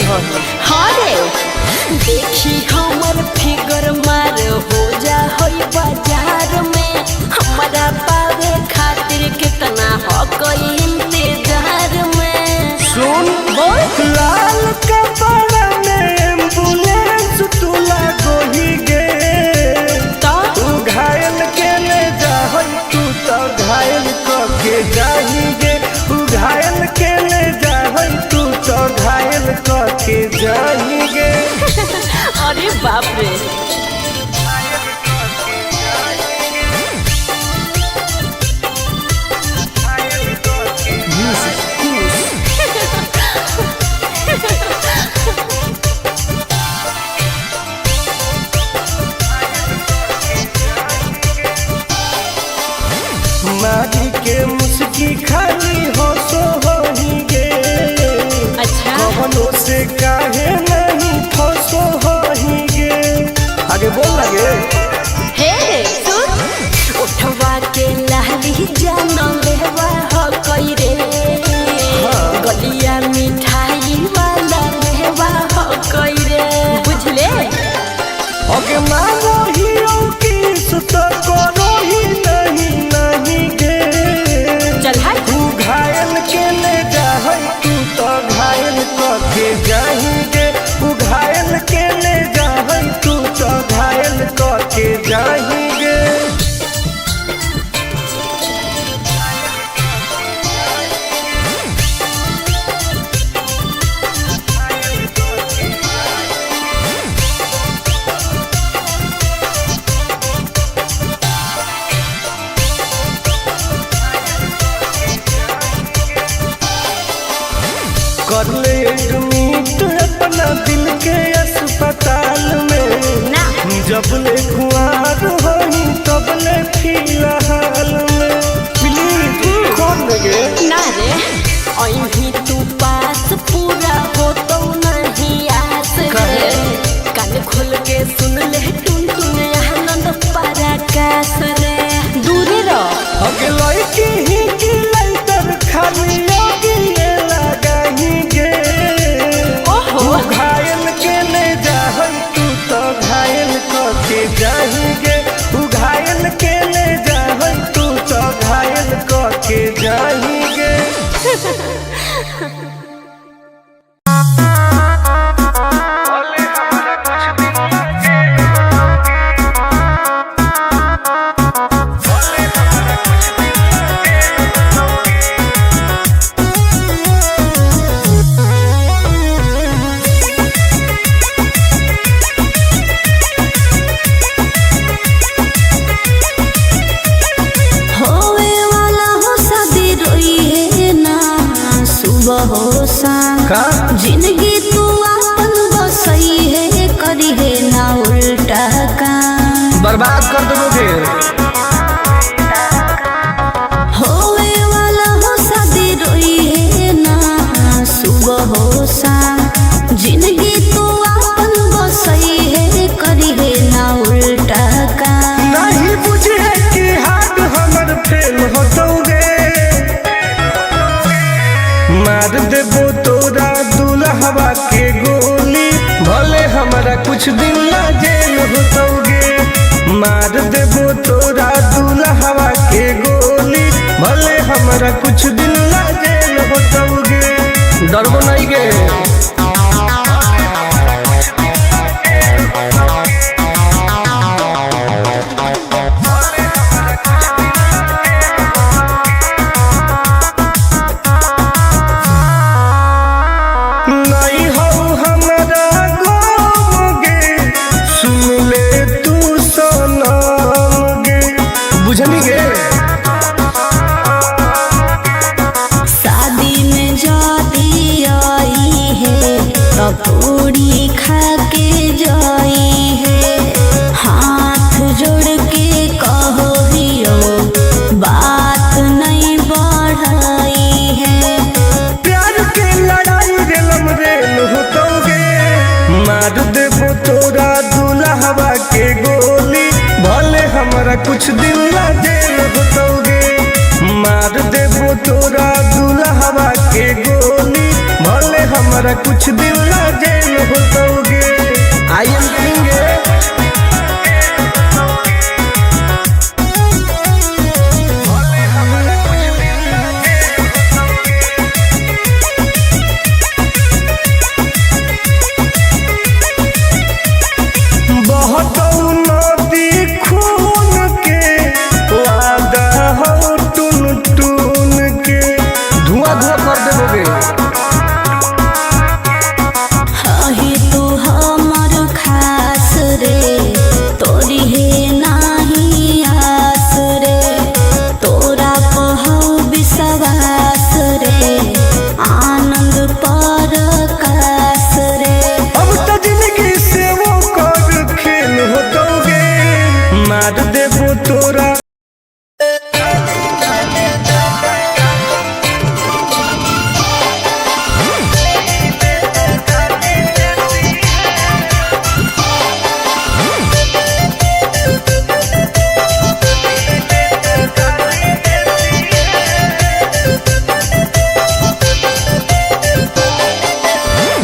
हाँ रे देखी हमर फिगर मार हो जा होई बाजार में हमारा पावे खातिर कितना हो कोई इंतजार में। सुन बोल लाल कपड़ा में एम्बुलेंस तुला गोही गे तू घायल के ले जा तू तो घायल के जाही गे तू घायल के ले जा तू तो घायल के जाही गे। अरे बाप रे मारी के मुस्की खाली हो सो होही गे। अच्छा कवनो से काहे नहीं फसो होही गे। आगे बोल लगे हे सुन उठवा के लाली जानो लेवा हो कोई रे गलिया मिठाई वाला लेवा हो कोई रे बुझले। ओके मांगो ही किस तो करो ही नहीं गे। चल हाय तू घायल के ले जा तू तो घायल के जाही गे तू घायल के ले जा तू तो घायल के जाही गे। कर ले एडमिट अपना दिल के अस्पताल में ना जब ले खुआर होही तब ले फिलहाल में प्लीज कौन लगे ना रे अभी तू पास पूरा हो तो नहीं आस रे कान खोल के सुन ले टुन टुन आनंद पराकाश रे दूरी रह अगे लड़की ही की लाइटर खाली योगी लगाही गे। ओहो तू घायल के ले जा तू तो घायल के जाही गे तू घायल के ले जा तू तो घायल के जाही गे। जिंदगी तू अपन बसई है करी है ना उल्टा काम बर्बाद कर दोगे होवे वाला हो शादी रोई है ना सुबह हो शाम जिंदगी तू अपन बसई है करी है ना उल्टा काम नहीं बुझे कि हाथ हमर फेल होतोगे मार देबो तोरा दुल्हवा के गोली भले हमारा कुछ दिन ना जेल होतोगे मार देबो तोरा दुल्हवा के गोली भले हमारा कुछ दिन ना जेल होतोगे डरबो नहीं गे। शादी में जाती आई है तो पूरी खा के जाई है हाथ जोड़ के कहो हियो बात नहीं बढ़ाई है प्यार के लड़ाई रेलम रेल होतोगे मार देबो तोरा दुल्हवा के गोली भले हमारा कुछ दिन ना जेल होतोगे मार देबो तोरा दुल्हवा के गोली भले हमारा हमारा कुछ दिन ला जेल होतोगे। आई एम करेंगे बहुत नदी खून के वादा हो टून टून के धुआं धुआं कर देबोगे। हही तू हमर खास रे तोरी हे नाही आस रे तोरा पहौ विश्वास रे आनंद परकाश रे। अब तो जिंदगी से वो कर खेल होतोगे मार देबो तोरा।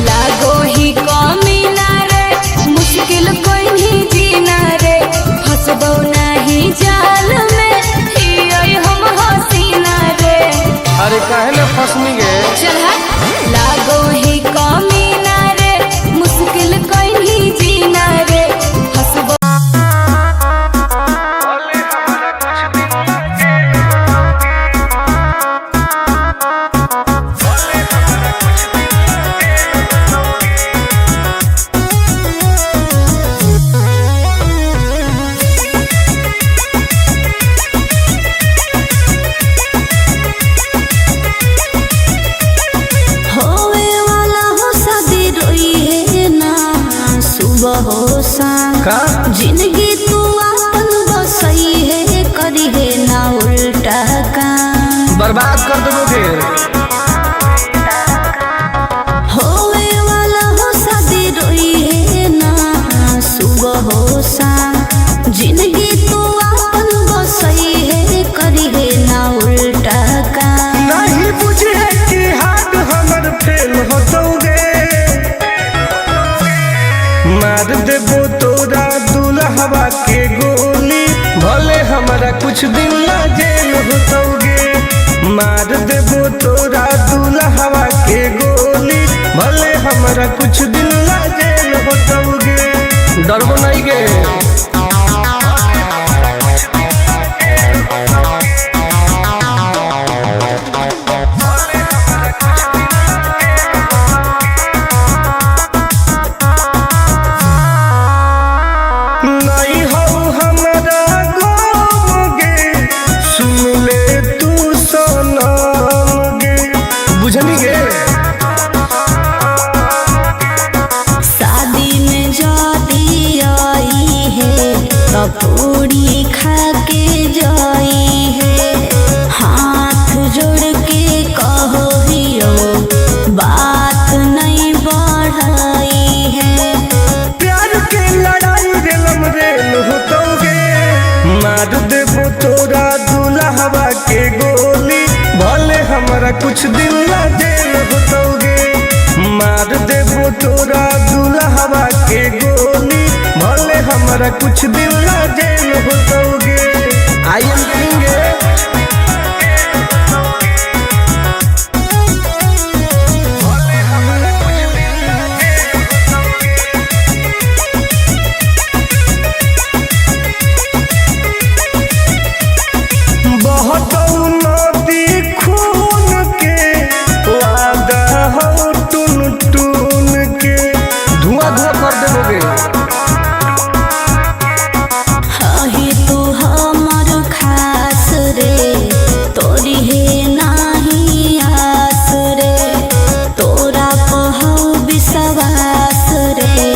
लागो ही कमीना रे मुश्किल कोई नहीं जीना रे फसबो नहीं जाल में हियोई हम हसीना रे। अरे काहे ना फसनी गे चल लागो ही कमीना रे मुश्किल कोई नहीं जीना रे फसबो। होवे वाला हो शादी रोई है ना सुबह हो शाम का जिंदगी तू अपन बसई है करी है ना उल्टा काम बर्बाद कर देबोगे। होवे वाला हो शादी रोई है ना सुबह हो शाम जिंदगी तू अपन बसई है करी है ना उल्टा काम। नहीं बुझे कि हाथ हमर फेल होतोगे मार देबो तोरा दुल्हवा के गोली भले हमारा कुछ दिन ला जेल होतोगे। मार देबो तोरा दुल्हवा के गोली भले हमारा कुछ दिन ला जेल होतोगे। डरबो नहीं गे नहीं हो हमारा गम गे सुन ले तू सनम गे बुझनी गे। शादी में जाती आई है तो पूरी खा के जाई है हाथ जोड़ के कहो हियो बात नहीं बढ़ाई है। प्यार के लड़ाई रेलम रेल होतोगे मार देबो तोरा दुल्हवा के गोली भले हमारा कुछ दिन ला जेल होतोगे। मार देबो तोरा दुल्हवा के गोली भले हमारा कुछ दिन ला जेल होतोगे। आई एम करेंगे बहुत नदी खून के वादा हो टून टून के धुआं धुआं कर देबोगे। हही तू हमर खास रे तोरी हे नाही आस रे तोरा पहौ विश्वास रे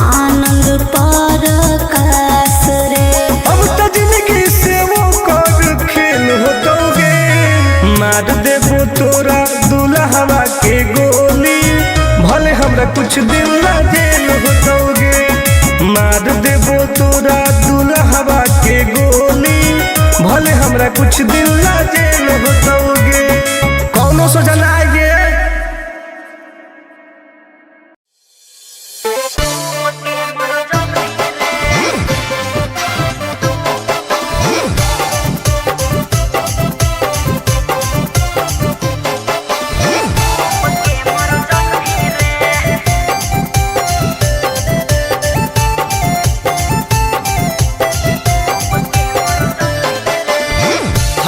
आनंद परकाश रे। अब तो जिंदगी से वो कर खेल होतोगे मार देबो तोरा दुल्हवा के गोली भले हमरा कुछ दिन ला जेल होतोगे। मार देबो तोरा दुल्हवा के गोली भले हमरा कुछ दिन ला जेल होतोगे। कौनो सजा ना आइए।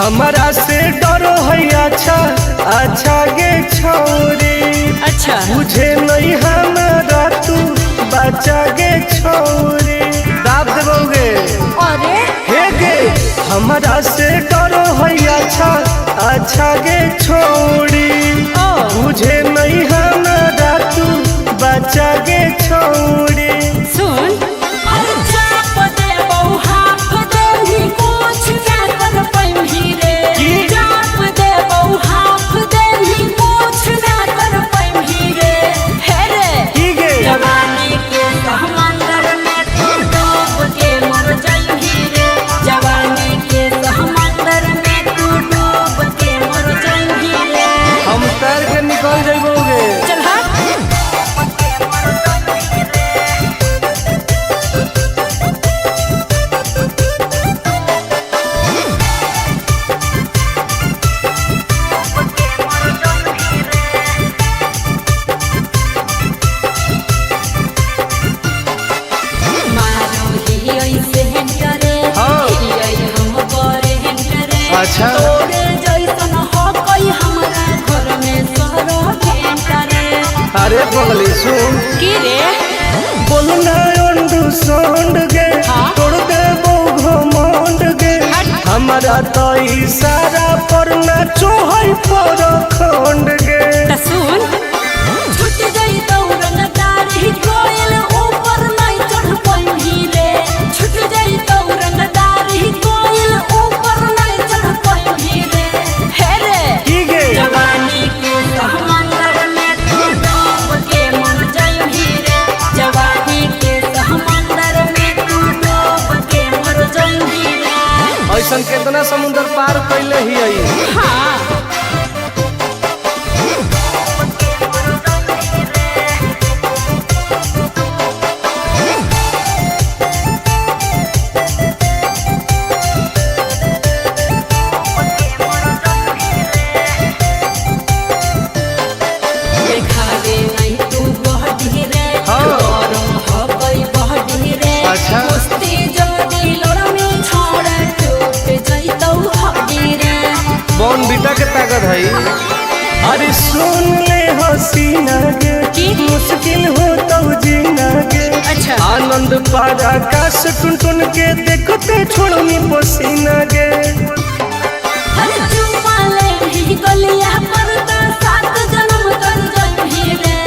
हमारा से डरो है अच्छा अच्छा गे छोरी। अच्छा मुझे नहीं हमारा तू बचा गे छोरी। दाब देवोगे अरे हे गे हमारा से डरो है अच्छा अच्छा गे छोरी। मुझे नहीं हमारा तू बचा गे छोरी। सुन निकल जाइबोगे। चल अच्छा अरे पगली सुन की रे बोलना अंडू सोंड गे तोड़ दे घमंड गे। हमारा तो इशारा पर ना चोहई पर खंड गे। सुन छूट गई दौड़न दारी कोयल ऊपर नहीं चढ़ पाई रे। छूट गई दौड़न दारी कोयल ऊपर नहीं चढ़ पाई रे। हे रे की गे जवानी के समंदर में तू डूब के मर जाई रे। जवानी के समंदर में तू डूब के मर जाई रे। ऐसा कितना समुद्र पार कैले ही आई। हाँ अच्छा बॉन बीटा के ताकत है। अरे सुन ले हसीना गे मुश्किल हो तो जीना गे। अच्छा आनंद पारा आकाश टुन टुन के देखते छोड़नी पसीना गे। गलिया पर सात जन्म कर जाई रे।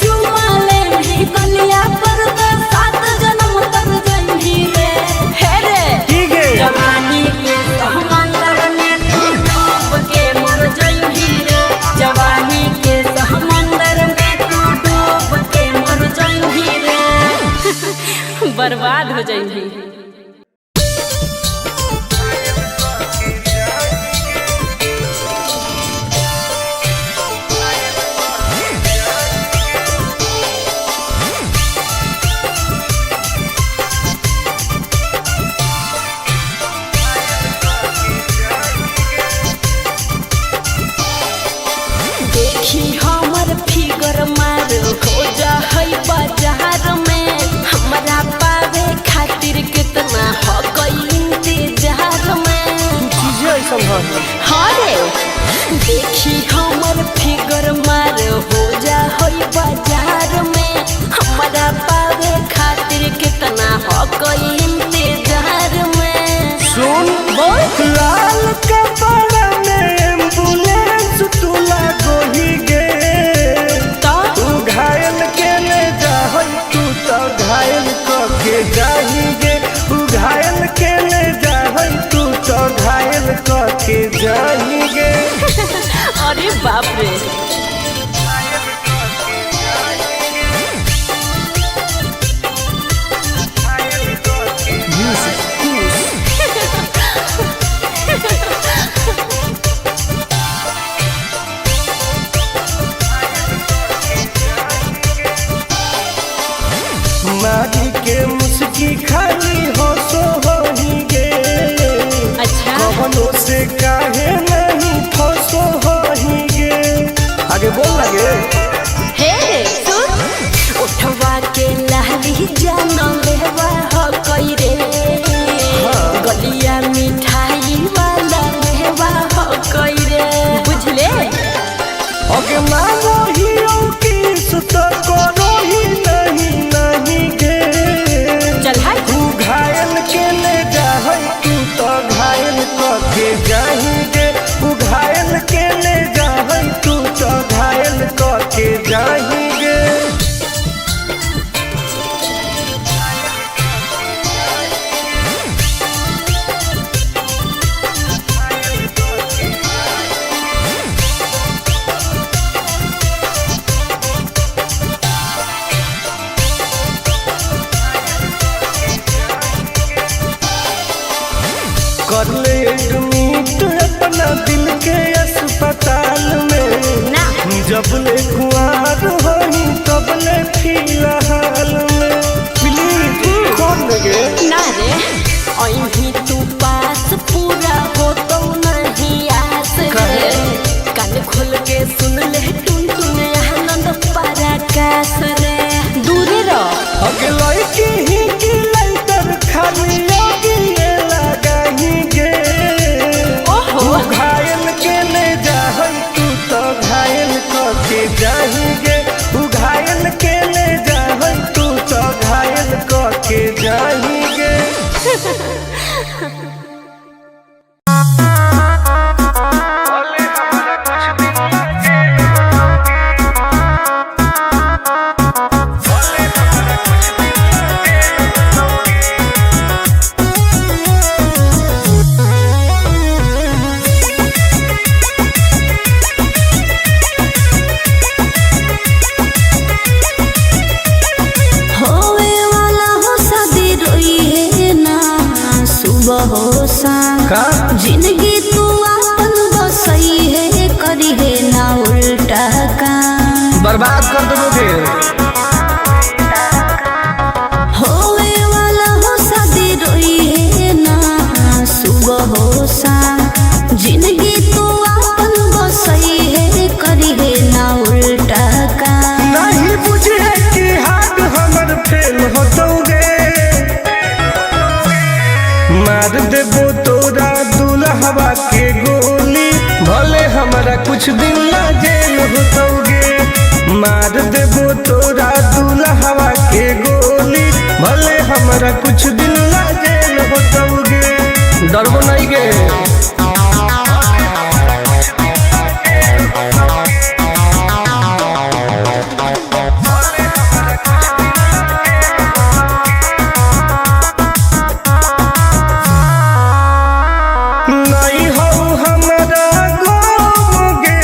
चुमाले भी गलिया पर सात जन्म कर जाई रे। हे रे की गे जवानी के समंदर में तू डूब के मर जाई रे। जवानी के समंदर में तू डूब के मर जाई रे। बर्बाद हो जाई। देखी हमर फिगर मार हो जा है बाजार में। हमरा पावे खातिर कितना हो गई इंतजार में। चीजें ऐसा है। हाँ रे देखी हमर फिगर मार हो जा है बाजार में। हमरा पावे खातिर कितना हो गई इंतजार में। सुन बोल लाल कपड़ा में एम्बुलेंस तू लागोही गे। तू घायल के ले जा तू तो घायल के जाही गे। तू घायल के ले जा तू तो घायल के जाही गे। अरे बाप रे मारी के मुस्की खाली हो सो होही गे। अच्छा कवनों से काहे नहीं फसो होही गे। आगे बोल लगे हे सुन उठवा के लहली जान लेवा हो कई रे। गलिया मिठाई वाला लेवा मानो ही किस तो करो ही नहीं गे। चल हाय तू घायल के ले जाए तू तो घायल के जाएंगे। तू घायल के ले जाए तू तो घायल के जाएंगे। कर ले एडमिट अपना दिल के अस्पताल में ना जब ले कुआर होई तब ले फिलहाल में प्लीज कौन लगे ना रे अहीं तू पास पूरा हो तो नहीं आस रे। कान खोल के सुन ले टुन टुन आनंद पराकाश रे। दूर रह अगला की ही की लाइटर खाली योगी ये लगाएंगे। ओहो तू घायल के ले जाए तू तो घायल के जाएंगे। तू घायल के ले जाए तू तो घायल के जाएंगे। होवे वाला हो शादी रोई है ना सुबह हो शाम। का जिंदगी तू अपन बसई है करी है ना उल्टा काम। बर्बाद कर दोगे। होवे वाला हो शादी रोई है ना सुबह हो शाम। जिंदगी तू अपन बसई है करी है ना उल्टा काम। नहीं बुझे कि हाथ हमर फेल होतोगे। मार देबो तोरा दुल्हवा के गोली भले हमारा कुछ दिन ला जेल होतोगे। मार देबो तोरा दुल्हवा के गोली भले हमारा कुछ दिन ला जेल होतोगे। डरबो नहीं गे। नहीं हो हमारा गाँव गे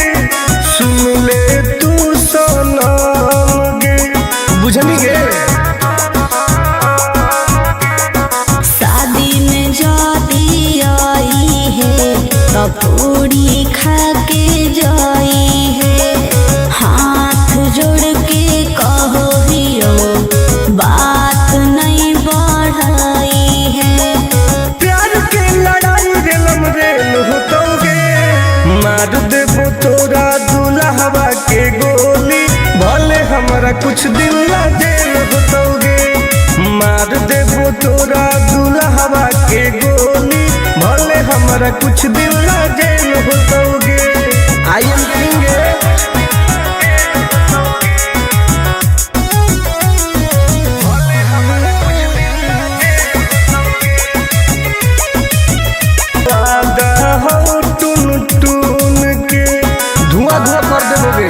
सुन ले तू सनम गे। बुझनी गे शादी में जाती आई है तो पूरी खा के जाई है। हाथ जोड़ के कहो हियो बात नहीं बढ़ाई है। प्यार के लड़ाई रेलम रेल होतोगे। मार देबो तोरा दुल्हवा के गोली भले हमारा कुछ दिन ला जेल होतोगे। मार देबो तोरा दुल्हवा के गोली भले हमारा कुछ दिन ला जेल होतोगे। आई एम किंग हो टुन टुन के धुआं धुआं कर देबोगे।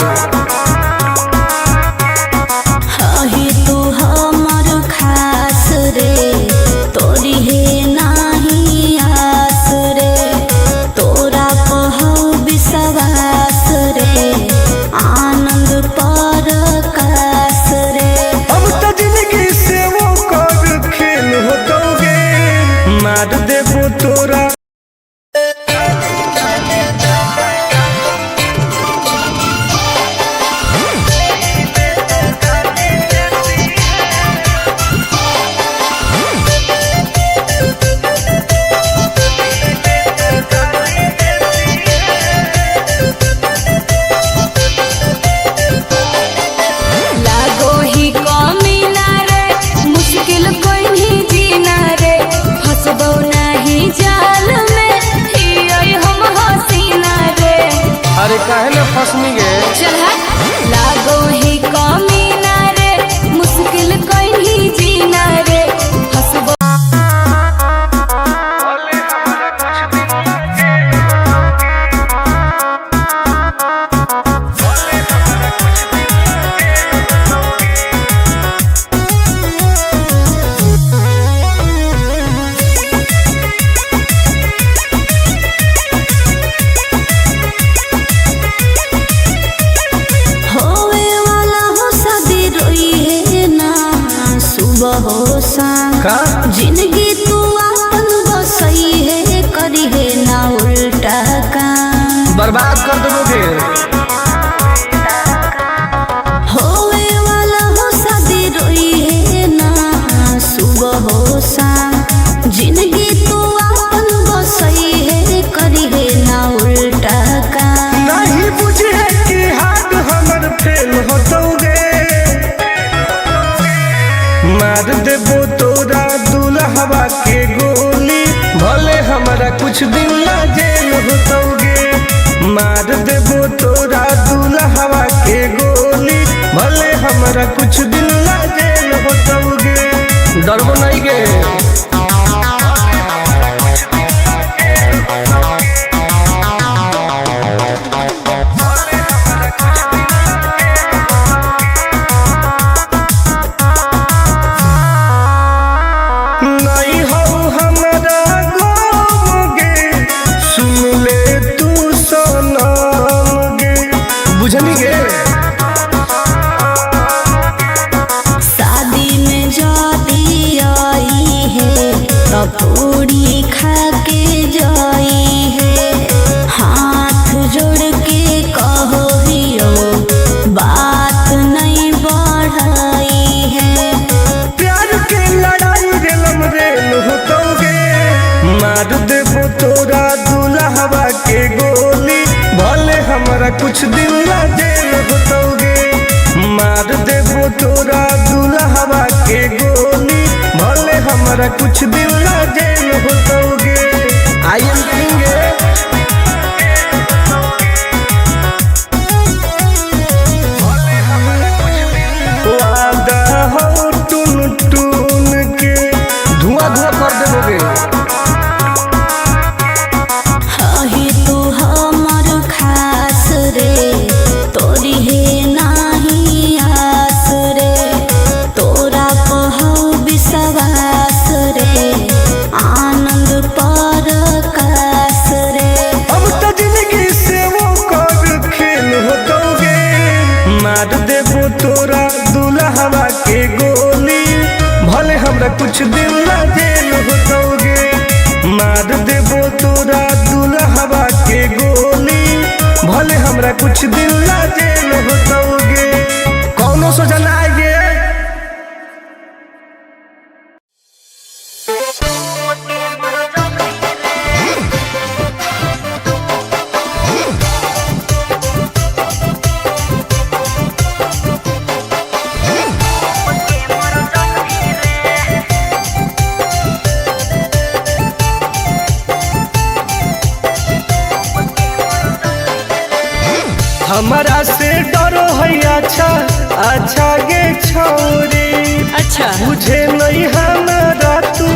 हही तू हमर खास रे तोरी है नाही आस रे। तोरा कहू विश्वास रे जिंदगी तू अपन बसई है करी है ना उल्टा काम। बर्बाद कर दोगे। होवे वाला हो शादी रोई है ना सुबह हो शाम। जिंदगी तू अपन बसई है करी है ना उल्टा काम। नहीं बुझे कि हाथ हमर फेल होतोगे। मार देबो तोरा दुल्हवा के गोली भले हमारा कुछ दिन ला जेल होतोगे। मार देबो तोरा दुल्हवा के गोली भले हमारा कुछ दिन ला जेल होतोगे। डरबो नहीं के। शादी में जाती आई है तो पूरी खा के जाई है। हाथ जोड़ के कहो हियो बात नहीं बढ़ाई है। प्यार के लड़ाई रेलम रेल होतोगे। मार देबो तोरा दुल्हवा के गोली भले हमारा कुछ दिन ला जेल होतोगे। मार देबो तोरा दुल्हवा के गोली भले हमारा कुछ दिन ला जेल होतोगे। I am king. वादा हो टून टून के धुआं धुआं कर देबोगे। ही तू हमर खास रे तोरी है नाही आस रे। तोरा कहौ विश्वास रे आनंद पर कास रे। अब तो जिंदगी से वो कर खेल होतोगे। मार देबो तोरा दुल्हवा के गोली भले हमरा कुछ दिन ला जेल होतोगे। मार देबो तोरा दुल्हवा के गोली भले हमरा कुछ दिन ला जेल होतोगे। कौनो सोचा ना आइए। हमारा से डरो है अच्छा अच्छा गे छोरी। अच्छा बुझे नहीं हमारा तू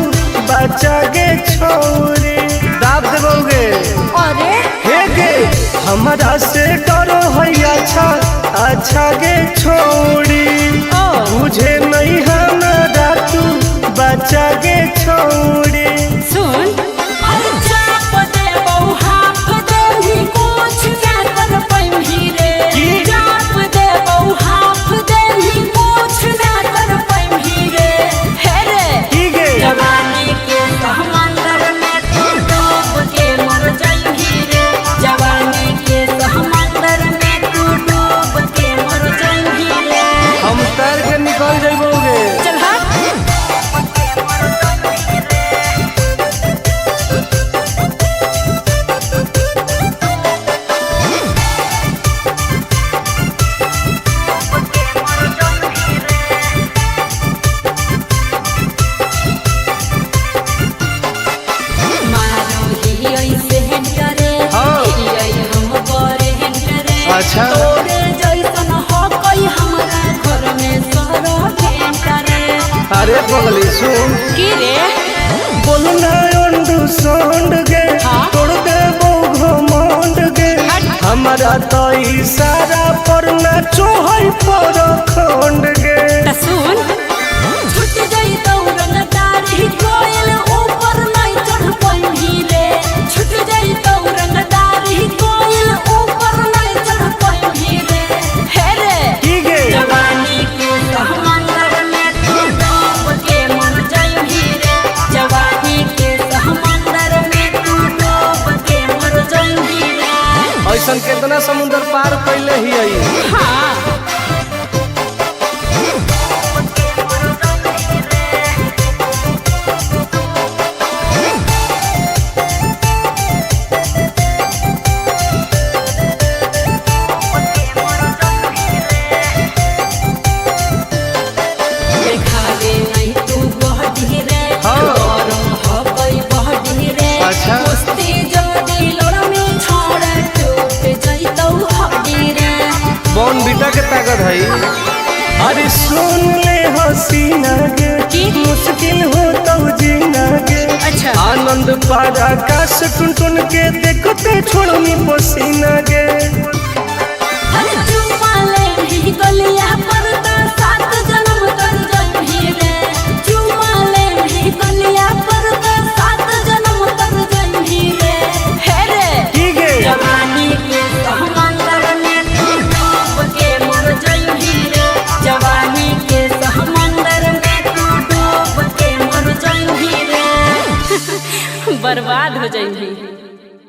बचा गे छोरी। दाब देबोगे। अरे हे गे हमारा से डरो है अच्छा अच्छा गे छोरी। बुझे नहीं हमारा तू बचा गे छोरी। सुन निकल जाइबोगे। चल हट। अच्छा तोरे जैसन हो कोई हमारा घर में सरो भेंटरे। अरे पगली सुन की रे बोलना अंडू सोंड गे तोड़ दे वो घमंड गे। हमारा तो इशारा पर नाचो है पर खंड गे। सुन छुट गई दौड़न दाढ़ी कोयल ऊपर नहीं चढ़ पाई रे। छुट गई दौड़न दाढ़ी कोयल ऊपर नहीं चढ़ पाई रे। हे रे ठीक है जवानी के समंदर में तू डूब के मर जाई रे। ताकत है। अरे सुन ले हसीना गे मुश्किल हो तो जीना गे। अच्छा आनंद पार आकाश टुन टुन के देखते छोड़नी पसीना गे। अरे चुम्मा ले ही गलिया पर तो 7 जन्म कर जही रे। चुम्मा ले ही गलिया पर तो 7 जन्म कर जही रे। हे रे ठीक है जवानी के समंदर में तू डूब के मर जही रे। जवानी के समंदर में तू डूब के मर जही रे। बर्बाद हो जही।